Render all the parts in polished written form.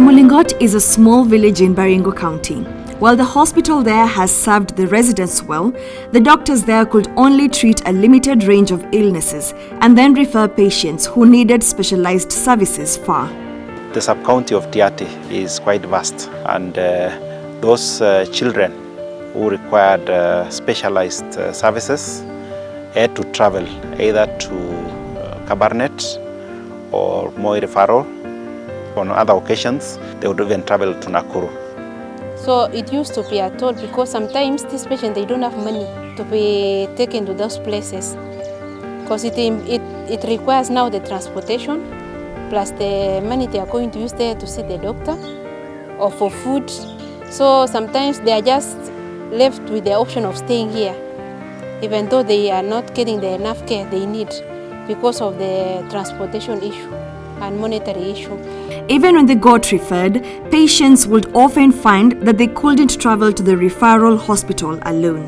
Chemolingot is a small village in Baringo County. While the hospital there has served the residents well, the doctors there could only treat a limited range of illnesses and then refer patients who needed specialized services far. The sub-county of Tiaty is quite vast, and those children who required specialized services had to travel either to Kabarnet or Moi referral. On other occasions, they would even travel to Nakuru. So it used to be a toll because sometimes these patients, they don't have money to be taken to those places. Because it requires now the transportation, plus the money they are going to use there to see the doctor or for food. So sometimes they are just left with the option of staying here, even though they are not getting the enough care they need because of the transportation issue and monetary issue. Even when they got referred, patients would often find that they couldn't travel to the referral hospital alone.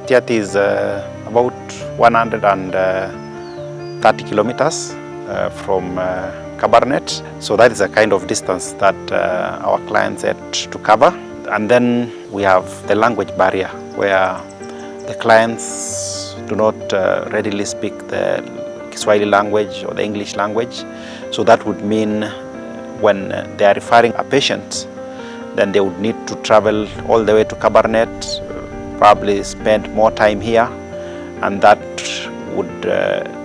Tiaty is about 130 kilometers from Kabarnet. So that is a kind of distance that our clients had to cover. And then we have the language barrier where the clients do not readily speak the Kiswahili language or the English language. So that would mean when they are referring a patient, then they would need to travel all the way to Kabarnet, probably spend more time here, and that would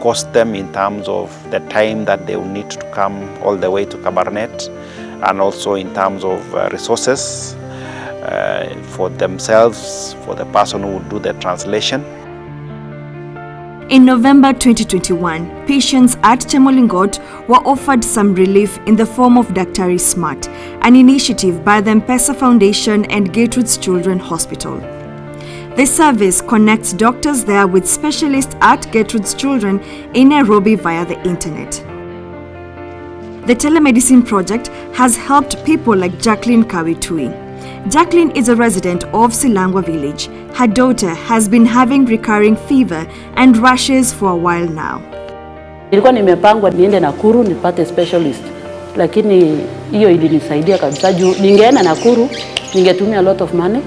cost them in terms of the time that they would need to come all the way to Kabarnet, and also in terms of resources for themselves, for the person who would do the translation. In November 2021, patients at Chemolingot were offered some relief in the form of Daktari Smart, an initiative by the M-PESA Foundation and Gertrude's Children's Hospital. This service connects doctors there with specialists at Gertrude's Children in Nairobi via the internet. The telemedicine project has helped people like Jacqueline Kawitui. Jacqueline is a resident of Silangwa village. Her daughter has been having recurring fever and rashes for a while now. Nilikuwa nimepangwa niende Nakuru nipate specialist, lakini hiyo ilinisaidia kabisa juu ningeenda Nakuru ningetumia a lot of money,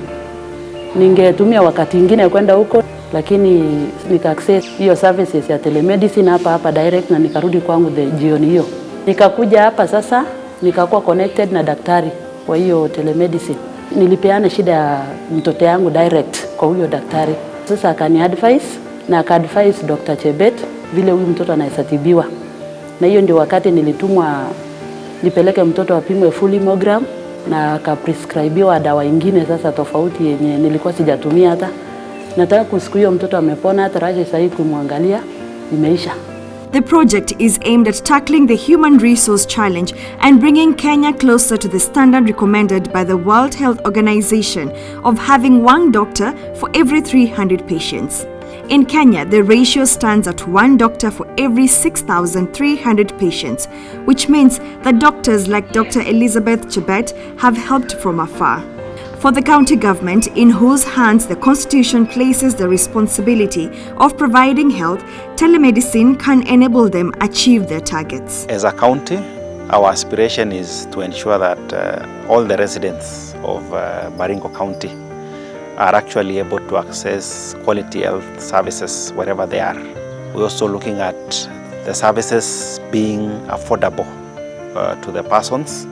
ningetumia wakati mwingine kwenda huko, lakini nika access hiyo services ya telemedicine hapa direct na nikarudi kwangu jioni hiyo. Nikakuja hapa sasa nikakuwa connected na daktari kwa hiyo telemedicine. Nilipeana shida ya mtoto yangu direct kwa huyo daktari. Sasa akani advice na aka-advise Dr. Chebet vile huyu mtoto anayesatibiwa. Na hiyo ndio wakati nilitumwa nipeleke mtoto apimwe full hemogram na akaprescribiwa dawa nyingine sasa tofauti yenye nilikuwa sijatumia hata. Nataka kusiku hiyo mtoto amepona, hata raje sasa kumwangalia imeisha. The project is aimed at tackling the human resource challenge and bringing Kenya closer to the standard recommended by the World Health Organization of having one doctor for every 300 patients. In Kenya, the ratio stands at one doctor for every 6,300 patients, which means that doctors like Dr. Elizabeth Chebet have helped from afar. For the county government, in whose hands the Constitution places the responsibility of providing health, telemedicine can enable them achieve their targets. As a county, our aspiration is to ensure that all the residents of Baringo County are actually able to access quality health services wherever they are. We're also looking at the services being affordable to the persons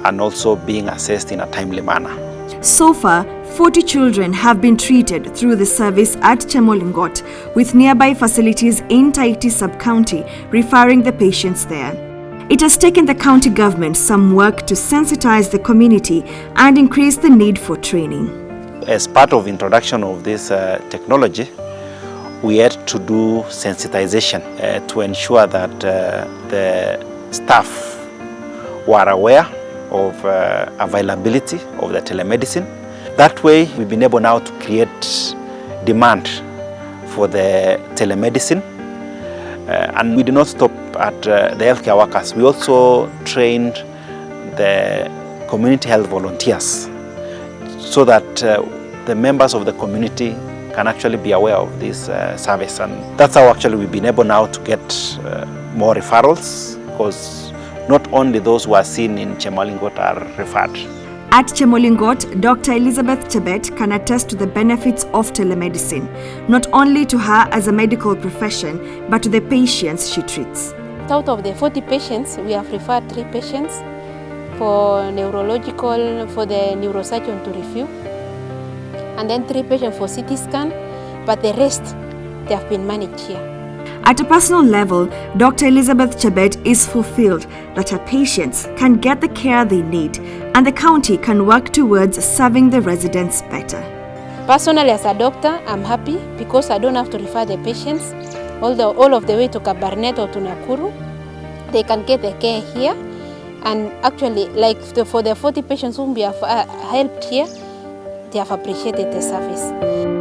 and also being assessed in a timely manner. So far, 40 children have been treated through the service at Chemolingot, with nearby facilities in Taiti Sub-County referring the patients there. It has taken the county government some work to sensitize the community and increase the need for training. As part of introduction of this technology, we had to do sensitization to ensure that the staff were aware of availability of the telemedicine. That way, we've been able now to create demand for the telemedicine. And we did not stop at the healthcare workers. We also trained the community health volunteers so that the members of the community can actually be aware of this service. And that's how actually we've been able now to get more referrals, because not only those who are seen in Chemolingot are referred. At Chemolingot, Dr. Elizabeth Chebet can attest to the benefits of telemedicine, not only to her as a medical profession, but to the patients she treats. Out of the 40 patients, we have referred 3 patients for neurological, for the neurosurgeon to review, and then 3 patients for CT scan, but the rest, they have been managed here. At a personal level, Dr. Elizabeth Chebet is fulfilled that her patients can get the care they need and the county can work towards serving the residents better. Personally, as a doctor, I'm happy because I don't have to refer the patients all of the way to Kabarnet or to Nakuru. They can get the care here, and actually, for the 40 patients whom we have helped here, they have appreciated the service.